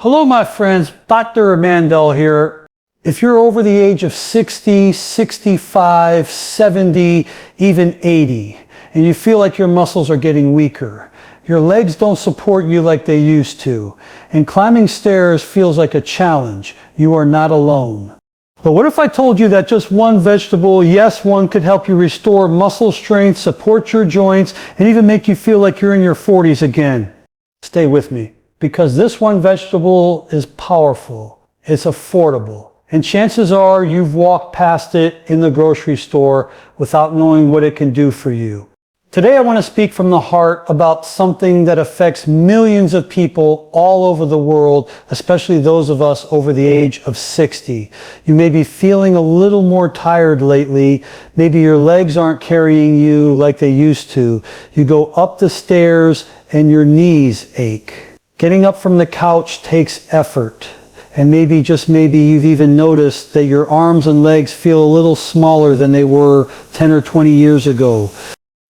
Hello my friends, Dr. Mandell here. If you're over the age of 60, 65, 70, even 80, and you feel like your muscles are getting weaker, your legs don't support you like they used to, and climbing stairs feels like a challenge, you are not alone. But what if I told you that just one vegetable, yes, one could help you restore muscle strength, support your joints, and even make you feel like you're in your 40s again? Stay with me. Because this one vegetable is powerful, it's affordable, and chances are you've walked past it in the grocery store without knowing what it can do for you. Today I want to speak from the heart about something that affects millions of people all over the world, especially those of us over the age of 60. You may be feeling a little more tired lately. Maybe your legs aren't carrying you like they used to. You go up the stairs and your knees ache. Getting up from the couch takes effort, and maybe, just maybe, you've even noticed that your arms and legs feel a little smaller than they were 10 or 20 years ago.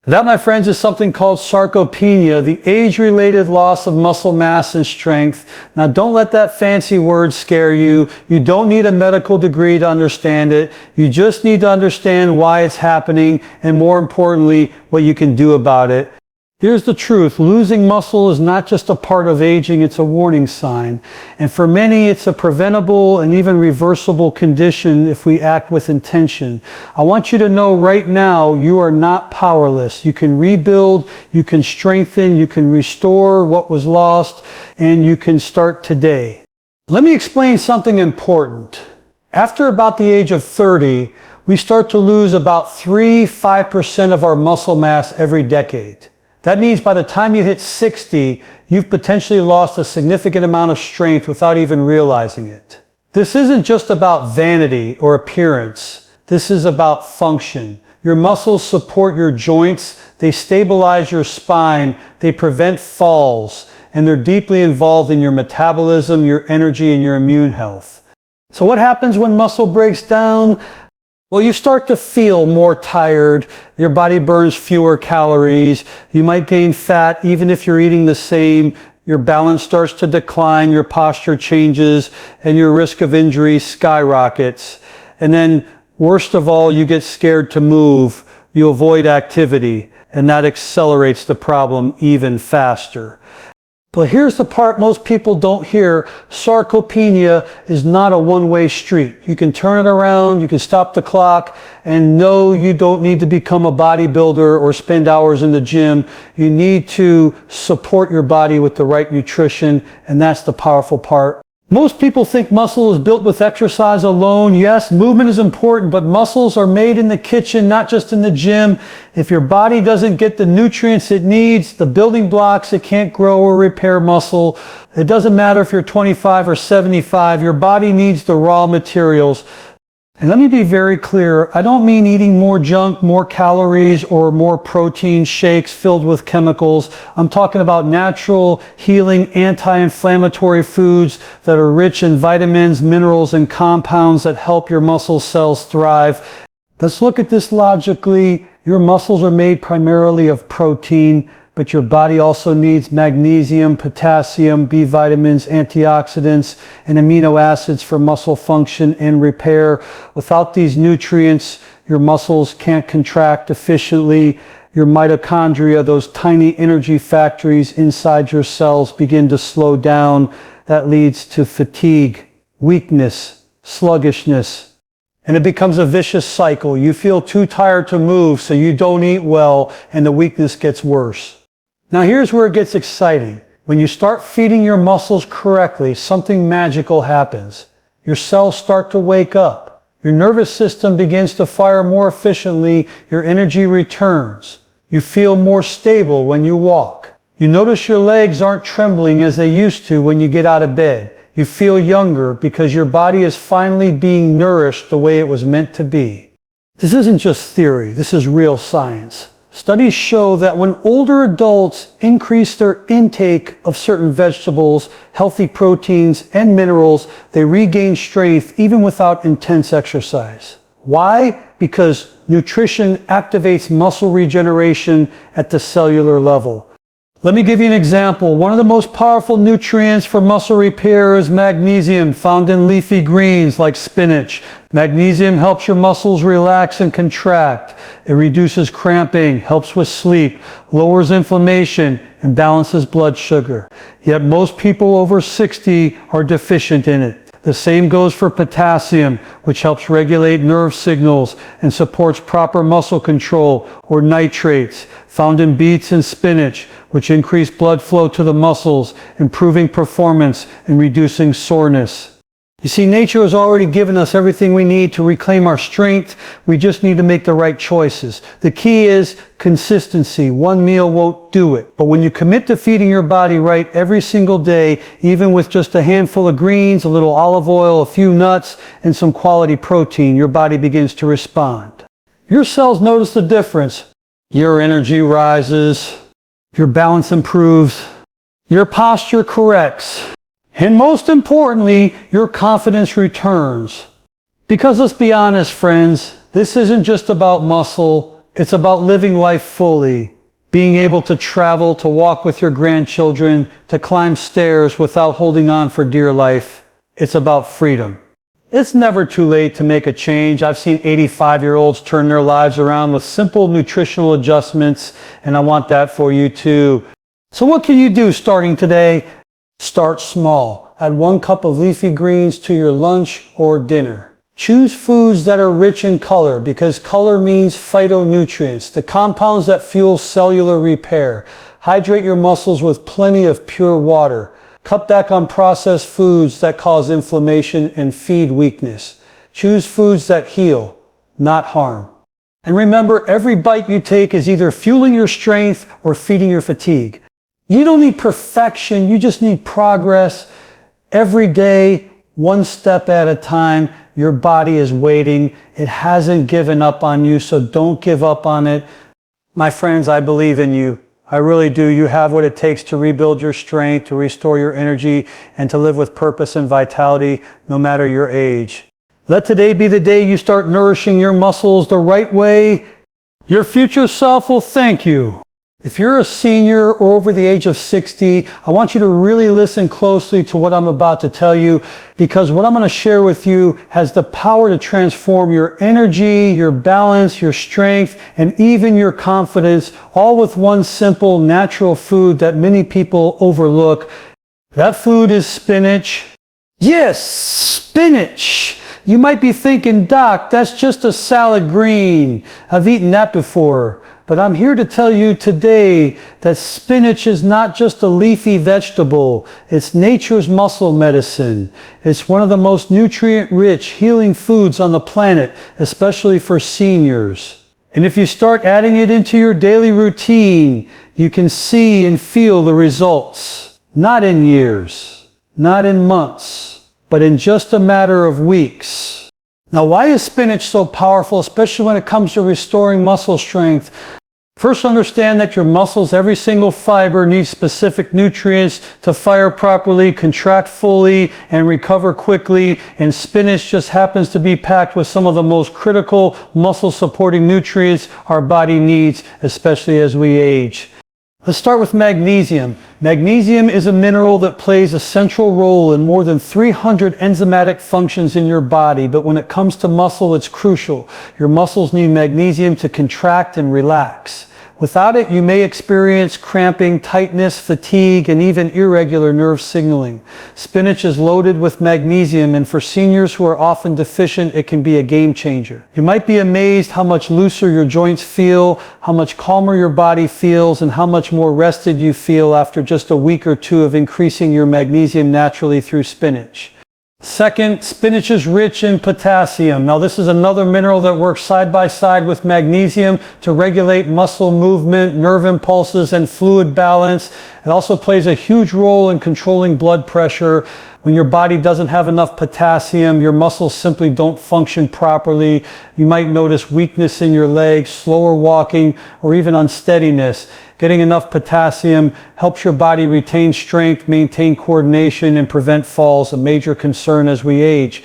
That, my friends, is something called sarcopenia, the age-related loss of muscle mass and strength. Now, don't let that fancy word scare you. You don't need a medical degree to understand it. You just need to understand why it's happening, and more importantly, what you can do about it. Here's the truth. Losing muscle is not just a part of aging, it's a warning sign. And for many, it's a preventable and even reversible condition if we act with intention. I want you to know right now, you are not powerless. You can rebuild, you can strengthen, you can restore what was lost, and you can start today. Let me explain something important. After about the age of 30, we start to lose about 3–5% of our muscle mass every decade. That means by the time you hit 60, you've potentially lost a significant amount of strength without even realizing it. This isn't just about vanity or appearance. This is about function. Your muscles support your joints, they stabilize your spine, they prevent falls, and they're deeply involved in your metabolism, your energy, and your immune health. So what happens when muscle breaks down? Well, you start to feel more tired, your body burns fewer calories, you might gain fat even if you're eating the same, your balance starts to decline, your posture changes, and your risk of injury skyrockets. And then, worst of all, you get scared to move, you avoid activity, and that accelerates the problem even faster. But here's the part most people don't hear. Sarcopenia is not a one-way street. You can turn it around, you can stop the clock, and no, you don't need to become a bodybuilder or spend hours in the gym. You need to support your body with the right nutrition, and that's the powerful part. Most people think muscle is built with exercise alone. Yes, movement is important, but muscles are made in the kitchen, not just in the gym. If your body doesn't get the nutrients it needs, the building blocks, it can't grow or repair muscle. It doesn't matter if you're 25 or 75, your body needs the raw materials. And let me be very clear, I don't mean eating more junk, more calories, or more protein shakes filled with chemicals. I'm talking about natural, healing, anti-inflammatory foods that are rich in vitamins, minerals, and compounds that help your muscle cells thrive. Let's look at this logically. Your muscles are made primarily of protein, but your body also needs magnesium, potassium, B vitamins, antioxidants, and amino acids for muscle function and repair. Without these nutrients, your muscles can't contract efficiently. Your mitochondria, those tiny energy factories inside your cells, begin to slow down. That leads to fatigue, weakness, sluggishness. And it becomes a vicious cycle. You feel too tired to move, so you don't eat well, and the weakness gets worse. Now here's where it gets exciting. When you start feeding your muscles correctly, something magical happens. Your cells start to wake up. Your nervous system begins to fire more efficiently. Your energy returns. You feel more stable when you walk. You notice your legs aren't trembling as they used to when you get out of bed. You feel younger because your body is finally being nourished the way it was meant to be. This isn't just theory. This is real science. Studies show that when older adults increase their intake of certain vegetables, healthy proteins, and minerals, they regain strength even without intense exercise. Why? Because nutrition activates muscle regeneration at the cellular level. Let me give you an example. One of the most powerful nutrients for muscle repair is magnesium, found in leafy greens like spinach. Magnesium helps your muscles relax and contract. It reduces cramping, helps with sleep, lowers inflammation, and balances blood sugar. Yet most people over 60 are deficient in it. The same goes for potassium, which helps regulate nerve signals and supports proper muscle control, or nitrates, found in beets and spinach, which increase blood flow to the muscles, improving performance and reducing soreness. You see, nature has already given us everything we need to reclaim our strength. We just need to make the right choices. The key is consistency. One meal won't do it. But when you commit to feeding your body right every single day, even with just a handful of greens, a little olive oil, a few nuts, and some quality protein, your body begins to respond. Your cells notice the difference. Your energy rises. Your balance improves. Your posture corrects. And most importantly, your confidence returns. Because let's be honest, friends, this isn't just about muscle. It's about living life fully. Being able to travel, to walk with your grandchildren, to climb stairs without holding on for dear life. It's about freedom. It's never too late to make a change. I've seen 85-year-olds turn their lives around with simple nutritional adjustments, and I want that for you too. So what can you do starting today? Start small. Add 1 cup of leafy greens to your lunch or dinner. Choose foods that are rich in color, because color means phytonutrients, the compounds that fuel cellular repair. Hydrate your muscles with plenty of pure water. Cut back on processed foods that cause inflammation and feed weakness. Choose foods that heal, not harm. And remember, every bite you take is either fueling your strength or feeding your fatigue. You don't need perfection, you just need progress. Every day, 1 step at a time. Your body is waiting. It hasn't given up on you, so don't give up on it. My friends, I believe in you. I really do. You have what it takes to rebuild your strength, to restore your energy, and to live with purpose and vitality, no matter your age. Let today be the day you start nourishing your muscles the right way. Your future self will thank you. If you're a senior or over the age of 60, I want you to really listen closely to what I'm about to tell you, because what I'm going to share with you has the power to transform your energy, your balance, your strength, and even your confidence, all with one simple, natural food that many people overlook. That food is spinach. Yes, spinach! You might be thinking, Doc, that's just a salad green. I've eaten that before. But I'm here to tell you today that spinach is not just a leafy vegetable. It's nature's muscle medicine. It's one of the most nutrient-rich, healing foods on the planet, especially for seniors. And if you start adding it into your daily routine, you can see and feel the results. Not in years, not in months, but in just a matter of weeks. Now, why is spinach so powerful, especially when it comes to restoring muscle strength? First, understand that your muscles, every single fiber, needs specific nutrients to fire properly, contract fully, and recover quickly. And spinach just happens to be packed with some of the most critical muscle-supporting nutrients our body needs, especially as we age. Let's start with magnesium. Magnesium is a mineral that plays a central role in more than 300 enzymatic functions in your body, but when it comes to muscle, it's crucial. Your muscles need magnesium to contract and relax. Without it, you may experience cramping, tightness, fatigue, and even irregular nerve signaling. Spinach is loaded with magnesium, and for seniors who are often deficient, it can be a game changer. You might be amazed how much looser your joints feel, how much calmer your body feels, and how much more rested you feel after just a week or two of increasing your magnesium naturally through spinach. Second, spinach is rich in potassium. Now, this is another mineral that works side by side with magnesium to regulate muscle movement, nerve impulses, and fluid balance. It also plays a huge role in controlling blood pressure. When your body doesn't have enough potassium, your muscles simply don't function properly. You might notice weakness in your legs, slower walking, or even unsteadiness. Getting enough potassium helps your body retain strength, maintain coordination, and prevent falls, a major concern as we age.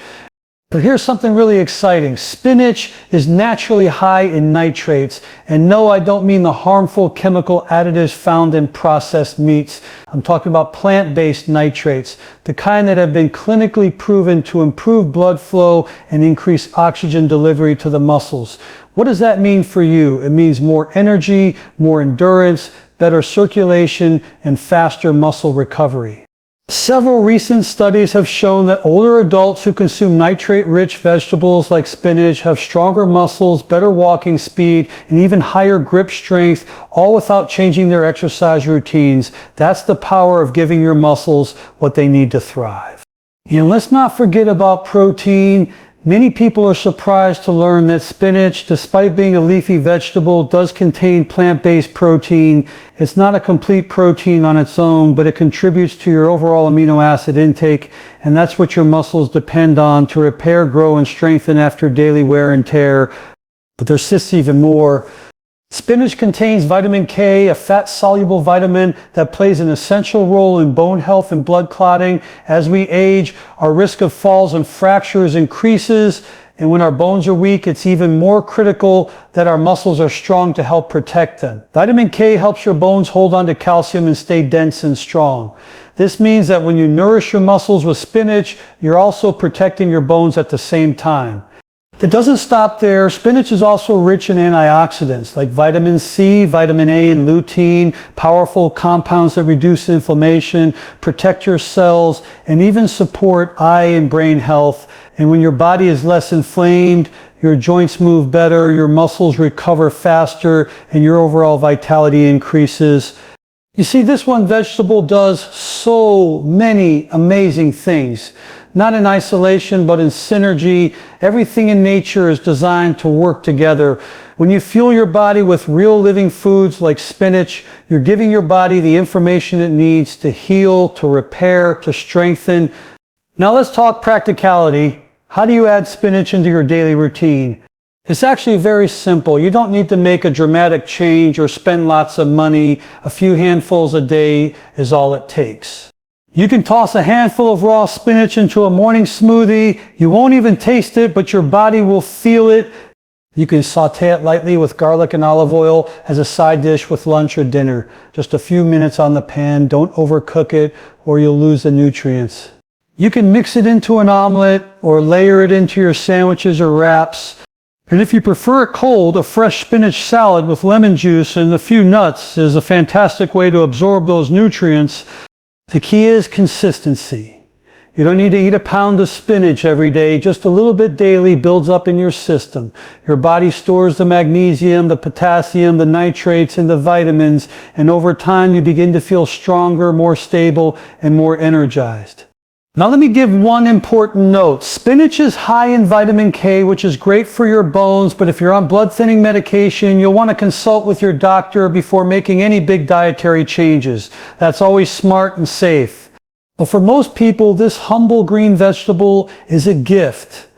But here's something really exciting. Spinach is naturally high in nitrates. And no, I don't mean the harmful chemical additives found in processed meats. I'm talking about plant-based nitrates, the kind that have been clinically proven to improve blood flow and increase oxygen delivery to the muscles. What does that mean for you? It means more energy, more endurance, better circulation, and faster muscle recovery. Several recent studies have shown that older adults who consume nitrate-rich vegetables like spinach have stronger muscles, better walking speed, and even higher grip strength, all without changing their exercise routines. That's the power of giving your muscles what they need to thrive. And let's not forget about protein. Many people are surprised to learn that spinach, despite being a leafy vegetable, does contain plant-based protein. It's not a complete protein on its own, but it contributes to your overall amino acid intake, and that's what your muscles depend on to repair, grow, and strengthen after daily wear and tear. But there's just even more. Spinach contains vitamin K, a fat-soluble vitamin that plays an essential role in bone health and blood clotting. As we age, our risk of falls and fractures increases, and when our bones are weak, it's even more critical that our muscles are strong to help protect them. Vitamin K helps your bones hold on to calcium and stay dense and strong. This means that when you nourish your muscles with spinach, you're also protecting your bones at the same time. It doesn't stop there. Spinach is also rich in antioxidants like vitamin C, vitamin A, and lutein, powerful compounds that reduce inflammation, protect your cells, and even support eye and brain health. And when your body is less inflamed, your joints move better, your muscles recover faster, and your overall vitality increases. You see, this one vegetable does so many amazing things. Not in isolation, but in synergy. Everything in nature is designed to work together. When you fuel your body with real living foods like spinach, you're giving your body the information it needs to heal, to repair, to strengthen. Now let's talk practicality. How do you add spinach into your daily routine? It's actually very simple. You don't need to make a dramatic change or spend lots of money. A few handfuls a day is all it takes. You can toss a handful of raw spinach into a morning smoothie. You won't even taste it, but your body will feel it. You can saute it lightly with garlic and olive oil as a side dish with lunch or dinner. Just a few minutes on the pan. Don't overcook it or you'll lose the nutrients. You can mix it into an omelet or layer it into your sandwiches or wraps. And if you prefer it cold, a fresh spinach salad with lemon juice and a few nuts is a fantastic way to absorb those nutrients. The key is consistency. You don't need to eat a pound of spinach every day. Just a little bit daily builds up in your system. Your body stores the magnesium, the potassium, the nitrates, and the vitamins. And over time, you begin to feel stronger, more stable, and more energized. Now let me give one important note. Spinach is high in vitamin K, which is great for your bones, but if you're on blood thinning medication, you'll want to consult with your doctor before making any big dietary changes. That's always smart and safe. But for most people, this humble green vegetable is a gift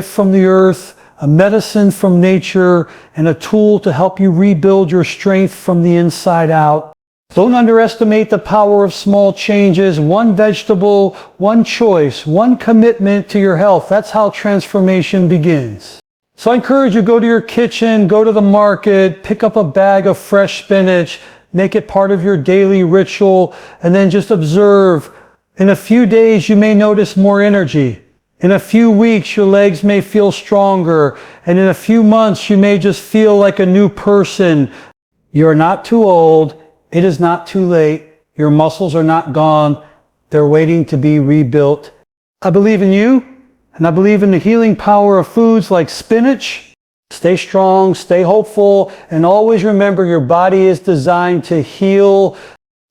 from the earth, a medicine from nature, and a tool to help you rebuild your strength from the inside out. Don't underestimate the power of small changes. One vegetable, one choice, one commitment to your health. That's how transformation begins. So I encourage you, go to your kitchen, go to the market, pick up a bag of fresh spinach, make it part of your daily ritual, and then just observe. In a few days, you may notice more energy. In a few weeks, your legs may feel stronger. And in a few months, you may just feel like a new person. You're not too old. It is not too late. Your muscles are not gone. They're waiting to be rebuilt. I believe in you, and I believe in the healing power of foods like spinach. Stay strong, stay hopeful, and always remember your body is designed to heal.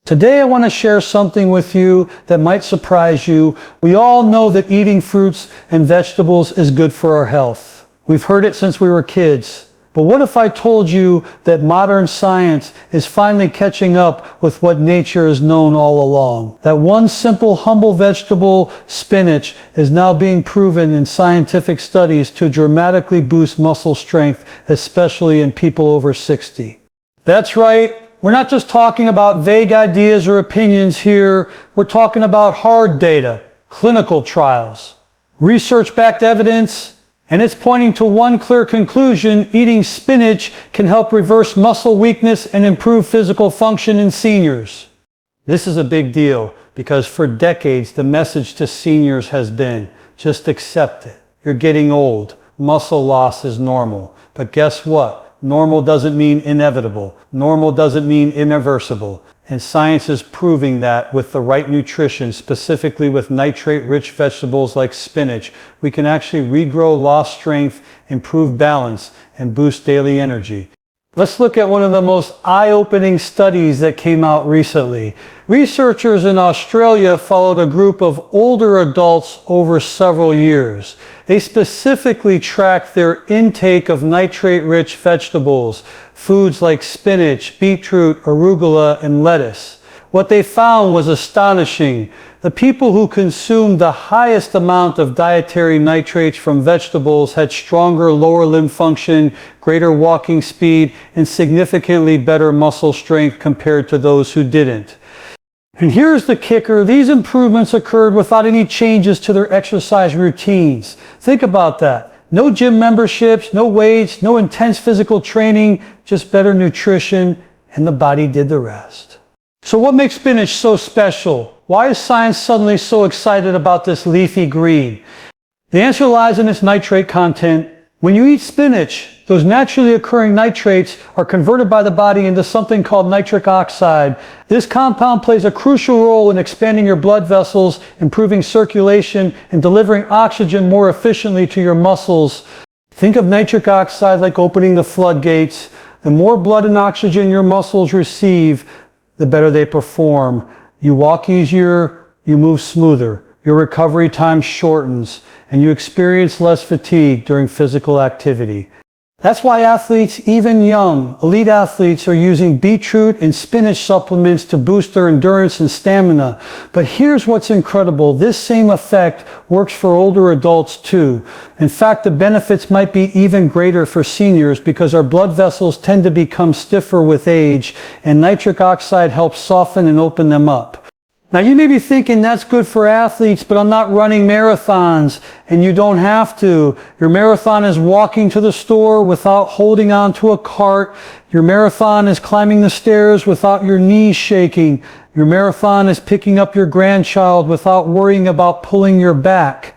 Today I want to share something with you that might surprise you. We all know that eating fruits and vegetables is good for our health. We've heard it since we were kids. But what if I told you that modern science is finally catching up with what nature has known all along? That one simple, humble vegetable, spinach, is now being proven in scientific studies to dramatically boost muscle strength, especially in people over 60. That's right. We're not just talking about vague ideas or opinions here. We're talking about hard data, clinical trials, research-backed evidence, and it's pointing to one clear conclusion: eating spinach can help reverse muscle weakness and improve physical function in seniors. This is a big deal because for decades the message to seniors has been, just accept it. You're getting old. Muscle loss is normal. But guess what? Normal doesn't mean inevitable. Normal doesn't mean irreversible. And science is proving that with the right nutrition, specifically with nitrate-rich vegetables like spinach, we can actually regrow lost strength, improve balance, and boost daily energy. Let's look at one of the most eye-opening studies that came out recently. Researchers in Australia followed a group of older adults over several years. They specifically tracked their intake of nitrate-rich vegetables, foods like spinach, beetroot, arugula, and lettuce. What they found was astonishing. The people who consumed the highest amount of dietary nitrates from vegetables had stronger lower limb function, greater walking speed, and significantly better muscle strength compared to those who didn't. And here's the kicker: these improvements occurred without any changes to their exercise routines. Think about that. No gym memberships, no weights, no intense physical training, just better nutrition, and the body did the rest. So what makes spinach so special? Why is science suddenly so excited about this leafy green? The answer lies in its nitrate content. When you eat spinach, those naturally occurring nitrates are converted by the body into something called nitric oxide. This compound plays a crucial role in expanding your blood vessels, improving circulation, and delivering oxygen more efficiently to your muscles. Think of nitric oxide like opening the floodgates. The more blood and oxygen your muscles receive, the better they perform. You walk easier, you move smoother, your recovery time shortens, and you experience less fatigue during physical activity. That's why athletes, even young, elite athletes, are using beetroot and spinach supplements to boost their endurance and stamina. But here's what's incredible: this same effect works for older adults too. In fact, the benefits might be even greater for seniors because our blood vessels tend to become stiffer with age, and nitric oxide helps soften and open them up. Now you may be thinking that's good for athletes, but I'm not running marathons, and you don't have to. Your marathon is walking to the store without holding on to a cart. Your marathon is climbing the stairs without your knees shaking. Your marathon is picking up your grandchild without worrying about pulling your back.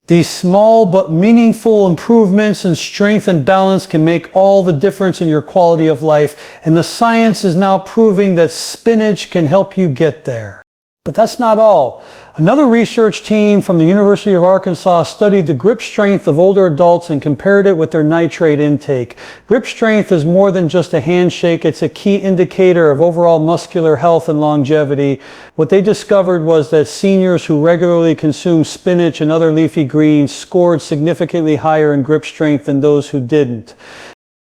These small but meaningful improvements in strength and balance can make all the difference in your quality of life, and the science is now proving that spinach can help you get there. But that's not all. Another research team from the University of Arkansas studied the grip strength of older adults and compared it with their nitrate intake. Grip strength is more than just a handshake. It's a key indicator of overall muscular health and longevity. What they discovered was that seniors who regularly consumed spinach and other leafy greens scored significantly higher in grip strength than those who didn't.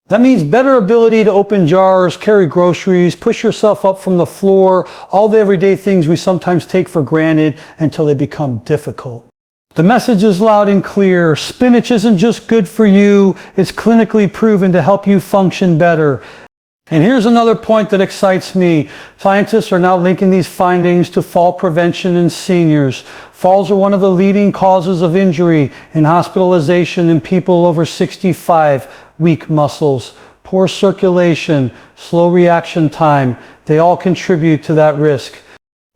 That means better ability to open jars, carry groceries, push yourself up from the floor, all the everyday things we sometimes take for granted until they become difficult. The message is loud and clear. Spinach isn't just good for you, it's clinically proven to help you function better. And here's another point that excites me. Scientists are now linking these findings to fall prevention in seniors. Falls are one of the leading causes of injury and hospitalization in people over 65. Weak muscles, poor circulation, slow reaction time, they all contribute to that risk.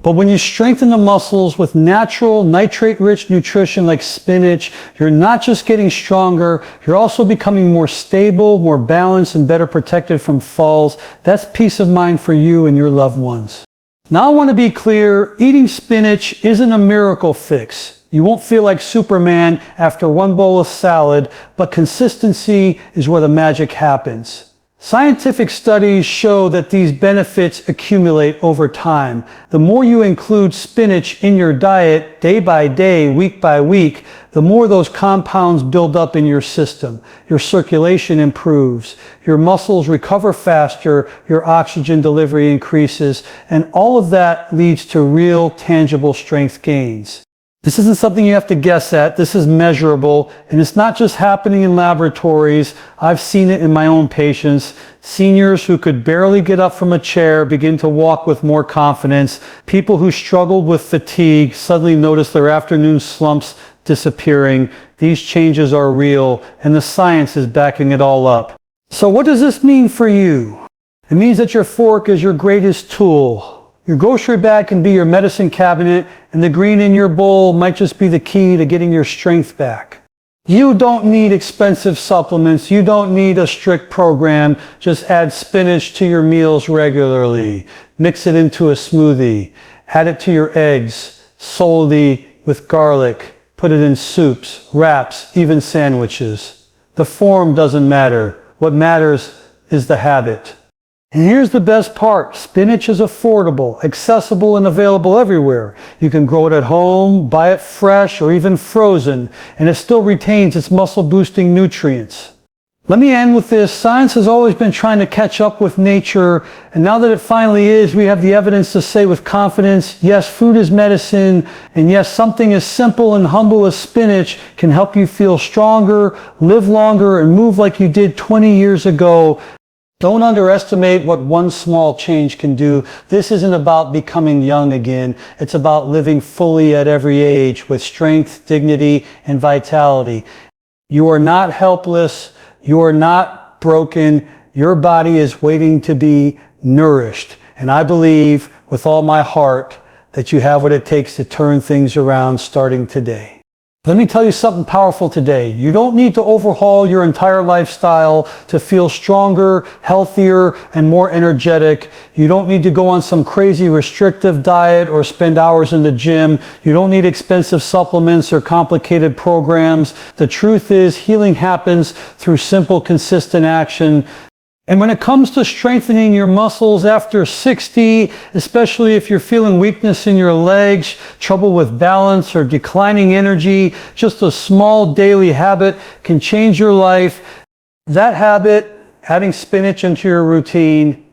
But when you strengthen the muscles with natural nitrate-rich nutrition like spinach, you're not just getting stronger, you're also becoming more stable, more balanced, and better protected from falls. That's peace of mind for you and your loved ones. Now I want to be clear, eating spinach isn't a miracle fix. You won't feel like Superman after one bowl of salad, but consistency is where the magic happens. Scientific studies show that these benefits accumulate over time. The more you include spinach in your diet day by day, week by week, the more those compounds build up in your system. Your circulation improves, your muscles recover faster, your oxygen delivery increases, and all of that leads to real tangible strength gains. This isn't something you have to guess at. This is measurable, and it's not just happening in laboratories. I've seen it in my own patients. Seniors who could barely get up from a chair begin to walk with more confidence. People who struggled with fatigue suddenly notice their afternoon slumps disappearing. These changes are real, and the science is backing it all up. So what does this mean for you? It means that your fork is your greatest tool. Your grocery bag can be your medicine cabinet, and the green in your bowl might just be the key to getting your strength back. You don't need expensive supplements. You don't need a strict program. Just add spinach to your meals regularly. Mix it into a smoothie. Add it to your eggs, solely with garlic. Put it in soups, wraps, even sandwiches. The form doesn't matter. What matters is the habit. And here's the best part. Spinach is affordable, accessible, and available everywhere. You can grow it at home, buy it fresh, or even frozen, and it still retains its muscle-boosting nutrients. Let me end with this. Science has always been trying to catch up with nature, and now that it finally is, we have the evidence to say with confidence, yes, food is medicine, and yes, something as simple and humble as spinach can help you feel stronger, live longer, and move like you did 20 years ago. Don't underestimate what one small change can do. This isn't about becoming young again. It's about living fully at every age with strength, dignity, and vitality. You are not helpless. You are not broken. Your body is waiting to be nourished. And I believe with all my heart that you have what it takes to turn things around starting today. Let me tell you something powerful today. You don't need to overhaul your entire lifestyle to feel stronger, healthier, and more energetic. You don't need to go on some crazy restrictive diet or spend hours in the gym. You don't need expensive supplements or complicated programs. The truth is, healing happens through simple, consistent action. And when it comes to strengthening your muscles after 60, especially if you're feeling weakness in your legs, trouble with balance, or declining energy, just a small daily habit can change your life. That habit, adding spinach into your routine.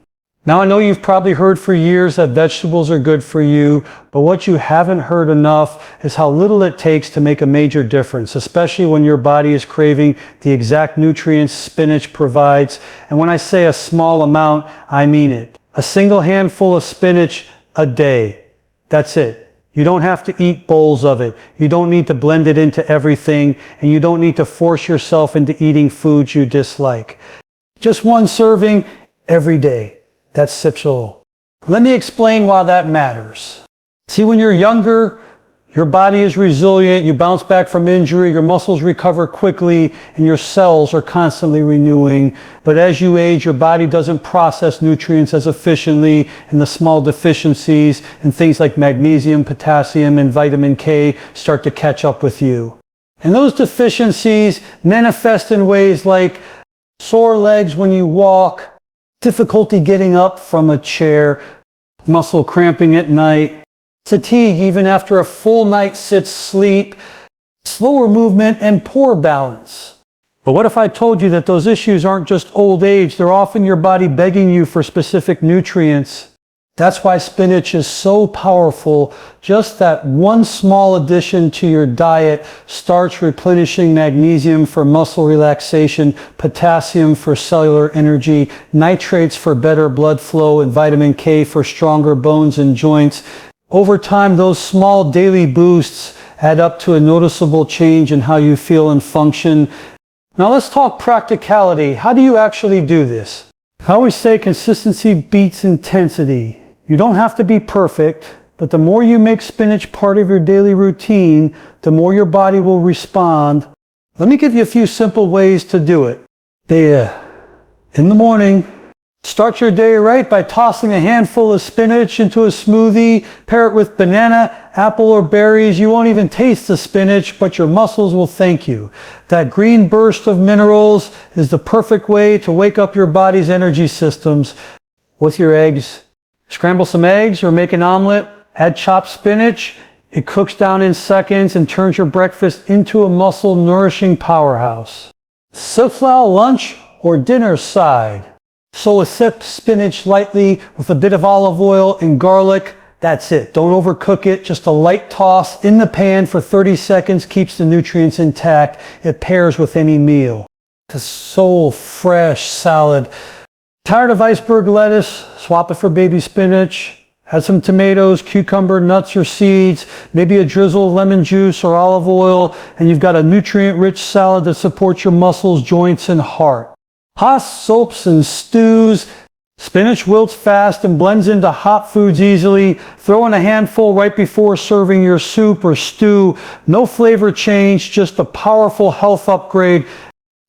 Now I know you've probably heard for years that vegetables are good for you, but what you haven't heard enough is how little it takes to make a major difference, especially when your body is craving the exact nutrients spinach provides. And when I say a small amount, I mean it. A single handful of spinach a day. That's it. You don't have to eat bowls of it. You don't need to blend it into everything, and you don't need to force yourself into eating foods you dislike. Just one serving every day. That's all. Let me explain why that matters. See, when you're younger, your body is resilient, you bounce back from injury, your muscles recover quickly, and your cells are constantly renewing. But as you age, your body doesn't process nutrients as efficiently, and the small deficiencies in things like magnesium, potassium, and vitamin K start to catch up with you. And those deficiencies manifest in ways like sore legs when you walk, difficulty getting up from a chair, muscle cramping at night, fatigue even after a full night's sleep, slower movement, and poor balance. But what if I told you that those issues aren't just old age, they're often your body begging you for specific nutrients? That's why spinach is so powerful. Just that one small addition to your diet starts replenishing magnesium for muscle relaxation, potassium for cellular energy, nitrates for better blood flow, and vitamin K for stronger bones and joints. Over time, those small daily boosts add up to a noticeable change in how you feel and function. Now let's talk practicality. How do you actually do this? I always say consistency beats intensity. You don't have to be perfect, but the more you make spinach part of your daily routine, the more your body will respond. Let me give you a few simple ways to do it. In the morning, start your day right by tossing a handful of spinach into a smoothie. Pair it with banana, apple, or berries. You won't even taste the spinach, but your muscles will thank you. That green burst of minerals is the perfect way to wake up your body's energy systems. With your eggs, scramble some eggs or make an omelet, add chopped spinach. It cooks down in seconds and turns your breakfast into a muscle-nourishing powerhouse. Souffle lunch or dinner side. So a sip spinach lightly with a bit of olive oil and garlic. That's it. Don't overcook it. Just a light toss in the pan for 30 seconds keeps the nutrients intact. It pairs with any meal. It's so fresh salad. Tired of iceberg lettuce? Swap it for baby spinach. Add some tomatoes, cucumber, nuts or seeds, maybe a drizzle of lemon juice or olive oil, and you've got a nutrient-rich salad that supports your muscles, joints, and heart. Hot soaps and stews. Spinach wilts fast and blends into hot foods easily. Throw in a handful right before serving your soup or stew. No flavor change, just a powerful health upgrade.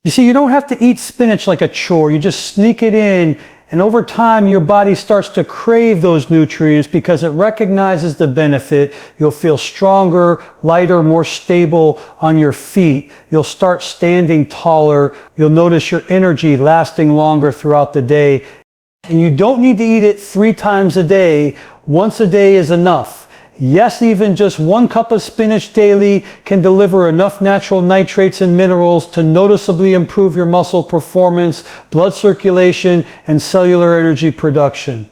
You see, you don't have to eat spinach like a chore. You just sneak it in, and over time your body starts to crave those nutrients because it recognizes the benefit. You'll feel stronger, lighter, more stable on your feet. You'll start standing taller. You'll notice your energy lasting longer throughout the day. And you don't need to eat it 3 times a day. Once a day is enough. Yes, even just 1 cup of spinach daily can deliver enough natural nitrates and minerals to noticeably improve your muscle performance, blood circulation, and cellular energy production.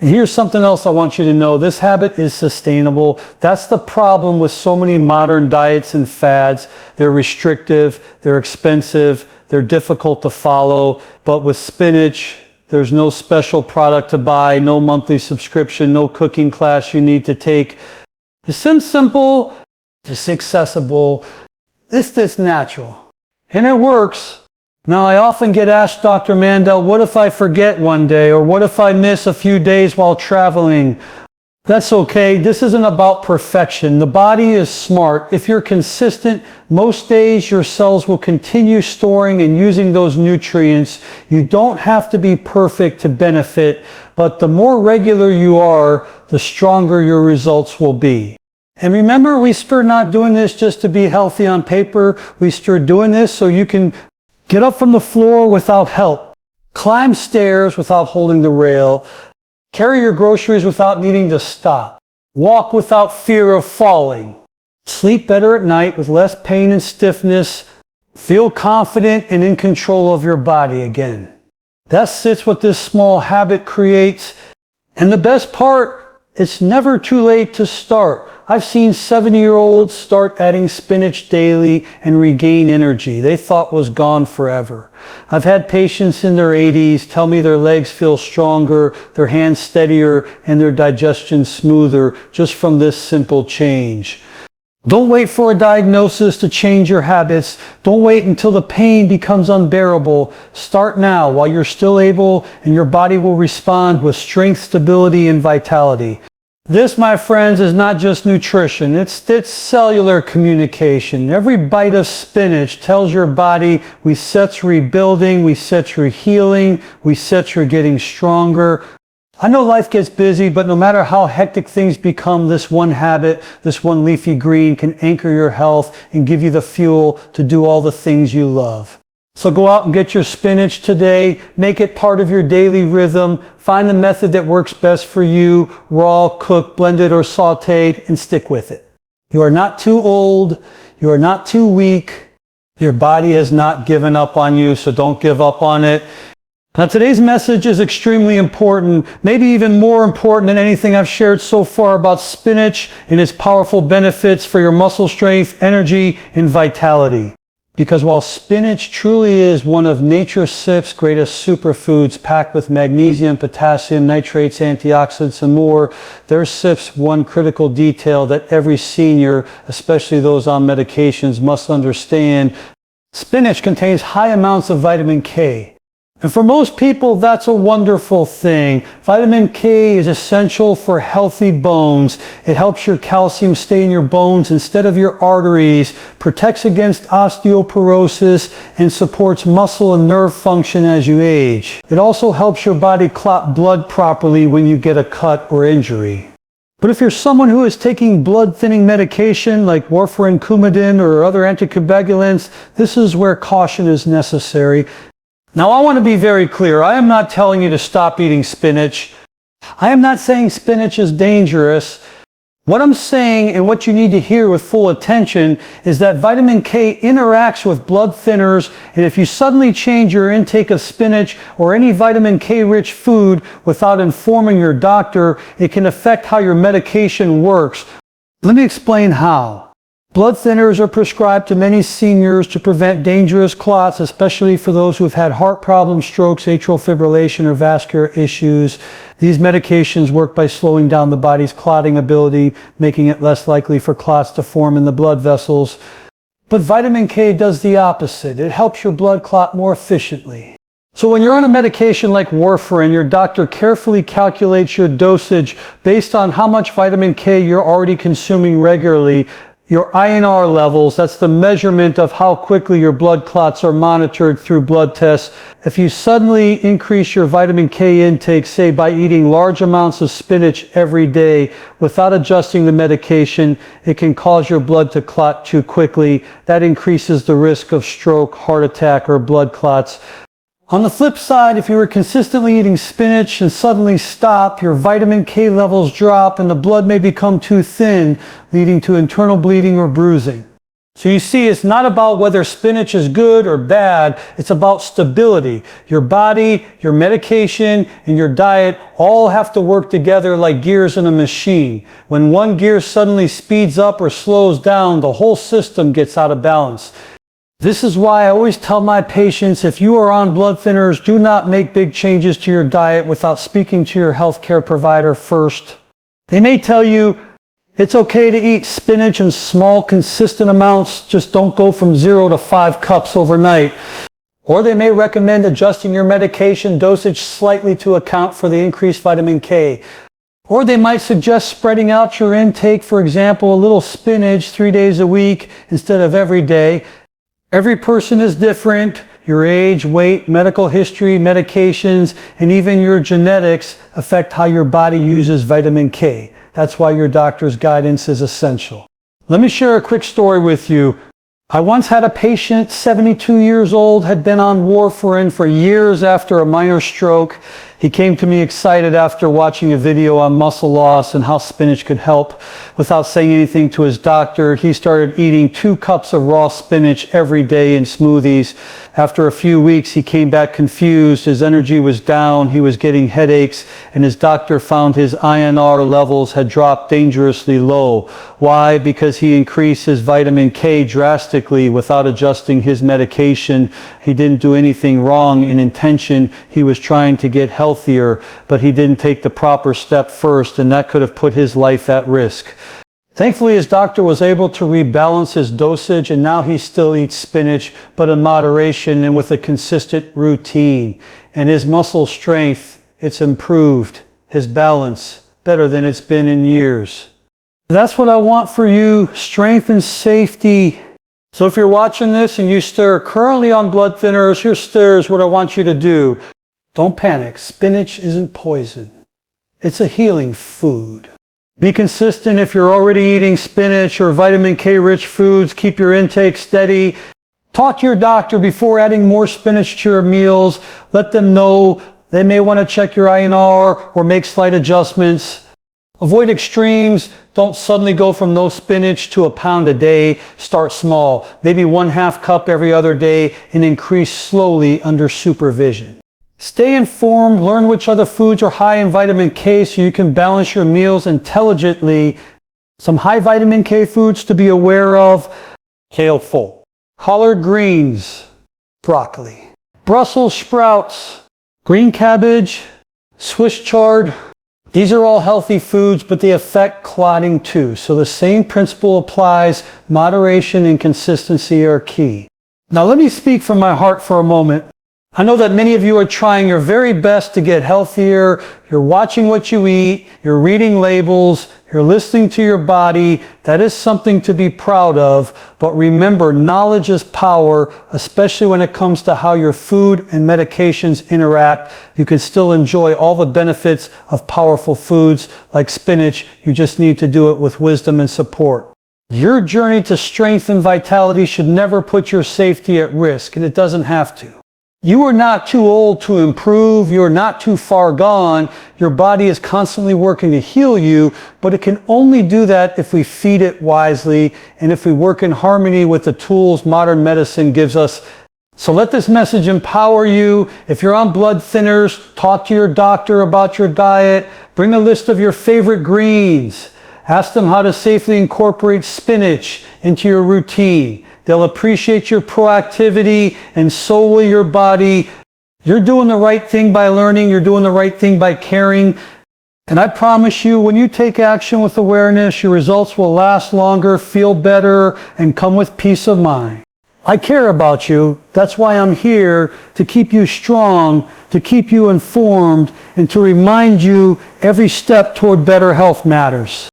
And here's something else I want you to know. This habit is sustainable. That's the problem with so many modern diets and fads. They're restrictive, they're expensive, they're difficult to follow. But with spinach, there's no special product to buy, no monthly subscription, no cooking class you need to take. It's simple, it's accessible, it's natural. And it works. Now, I often get asked, Dr. Mandell, what if I forget one day? Or what if I miss a few days while traveling? That's okay. This isn't about perfection. The body is smart. If you're consistent, most days your cells will continue storing and using those nutrients. You don't have to be perfect to benefit, but the more regular you are, the stronger your results will be. And remember, we're not doing this just to be healthy on paper. We're doing this so you can get up from the floor without help, climb stairs without holding the rail, carry your groceries without needing to stop. Walk without fear of falling. Sleep better at night with less pain and stiffness. Feel confident and in control of your body again. That's what this small habit creates. And the best part, it's never too late to start. I've seen 70-year-olds start adding spinach daily and regain energy they thought was gone forever. I've had patients in their 80s tell me their legs feel stronger, their hands steadier, and their digestion smoother just from this simple change. Don't wait for a diagnosis to change your habits. Don't wait until the pain becomes unbearable. Start now while you're still able, and your body will respond with strength, stability, and vitality. This, my friends, is not just nutrition. It's cellular communication. Every bite of spinach tells your body, we set you rebuilding, we set you healing, we set you getting stronger. I know life gets busy, but no matter how hectic things become, this one habit, this one leafy green can anchor your health and give you the fuel to do all the things you love. So go out and get your spinach today. Make it part of your daily rhythm. Find the method that works best for you, raw, cooked, blended, or sauteed, and stick with it. You are not too old. You are not too weak. Your body has not given up on you, so don't give up on it. Now, today's message is extremely important, maybe even more important than anything I've shared so far about spinach and its powerful benefits for your muscle strength, energy, and vitality. Because while spinach truly is one of nature's 6 greatest superfoods packed with magnesium, potassium, nitrates, antioxidants, and more, there's one critical detail that every senior, especially those on medications, must understand. Spinach contains high amounts of vitamin K. And for most people, that's a wonderful thing. Vitamin K is essential for healthy bones. It helps your calcium stay in your bones instead of your arteries, protects against osteoporosis, and supports muscle and nerve function as you age. It also helps your body clot blood properly when you get a cut or injury. But if you're someone who is taking blood-thinning medication like warfarin, Coumadin, or other anticoagulants, this is where caution is necessary. Now, I want to be very clear. I am not telling you to stop eating spinach. I am not saying spinach is dangerous. What I'm saying and what you need to hear with full attention is that vitamin K interacts with blood thinners, and if you suddenly change your intake of spinach or any vitamin K rich food without informing your doctor, it can affect how your medication works. Let me explain how. Blood thinners are prescribed to many seniors to prevent dangerous clots, especially for those who have had heart problems, strokes, atrial fibrillation, or vascular issues. These medications work by slowing down the body's clotting ability, making it less likely for clots to form in the blood vessels. But vitamin K does the opposite. It helps your blood clot more efficiently. So when you're on a medication like warfarin, your doctor carefully calculates your dosage based on how much vitamin K you're already consuming regularly. Your INR levels, that's the measurement of how quickly your blood clots are monitored through blood tests. If you suddenly increase your vitamin K intake, say by eating large amounts of spinach every day without adjusting the medication, it can cause your blood to clot too quickly. That increases the risk of stroke, heart attack, or blood clots. On the flip side, if you were consistently eating spinach and suddenly stop, your vitamin K levels drop and the blood may become too thin, leading to internal bleeding or bruising. So you see, it's not about whether spinach is good or bad, it's about stability. Your body, your medication, and your diet all have to work together like gears in a machine. When one gear suddenly speeds up or slows down, the whole system gets out of balance. This is why I always tell my patients, if you are on blood thinners, do not make big changes to your diet without speaking to your healthcare provider first. They may tell you it's okay to eat spinach in small, consistent amounts, just don't go from 0 to 5 cups overnight. Or they may recommend adjusting your medication dosage slightly to account for the increased vitamin K. Or they might suggest spreading out your intake, for example, a little spinach 3 days a week instead of every day. Every person is different. Your age, weight, medical history, medications, and even your genetics affect how your body uses vitamin K. That's why your doctor's guidance is essential. Let me share a quick story with you. I once had a patient, 72 years old, had been on warfarin for years after a minor stroke. He came to me excited after watching a video on muscle loss and how spinach could help. Without saying anything to his doctor, he started eating 2 cups of raw spinach every day in smoothies. After a few weeks, he came back confused. His energy was down, he was getting headaches, and his doctor found his INR levels had dropped dangerously low. Why? Because he increased his vitamin K drastically without adjusting his medication. He didn't do anything wrong in intention. He was trying to get healthier, but he didn't take the proper step first, and that could have put his life at risk. Thankfully, his doctor was able to rebalance his dosage, and now he still eats spinach, but in moderation and with a consistent routine. And his muscle strength, it's improved. His balance, better than it's been in years. That's what I want for you, strength and safety. So if you're watching this and you're currently on blood thinners, here's what I want you to do. Don't panic. Spinach isn't poison. It's a healing food. Be consistent if you're already eating spinach or vitamin K rich foods. Keep your intake steady. Talk to your doctor before adding more spinach to your meals. Let them know they may want to check your INR or make slight adjustments. Avoid extremes. Don't suddenly go from no spinach to a pound a day. Start small. Maybe 1/2 cup every other day and increase slowly under supervision. Stay informed, learn which other foods are high in vitamin K so you can balance your meals intelligently. Some high vitamin K foods to be aware of: kale full, collard greens, broccoli, Brussels sprouts, green cabbage, Swiss chard. These are all healthy foods, but they affect clotting too. So the same principle applies. Moderation and consistency are key. Now let me speak from my heart for a moment. I know that many of you are trying your very best to get healthier. You're watching what you eat, you're reading labels, you're listening to your body. That is something to be proud of. But remember, knowledge is power, especially when it comes to how your food and medications interact. You can still enjoy all the benefits of powerful foods like spinach. You just need to do it with wisdom and support. Your journey to strength and vitality should never put your safety at risk, and it doesn't have to. You are not too old to improve. You're not too far gone. Your body is constantly working to heal you, but it can only do that if we feed it wisely and if we work in harmony with the tools modern medicine gives us. So let this message empower you. If you're on blood thinners, talk to your doctor about your diet. Bring a list of your favorite greens. Ask them how to safely incorporate spinach into your routine. They'll appreciate your proactivity, and so will your body. You're doing the right thing by learning. You're doing the right thing by caring. And I promise you, when you take action with awareness, your results will last longer, feel better, and come with peace of mind. I care about you. That's why I'm here, to keep you strong, to keep you informed, and to remind you every step toward better health matters.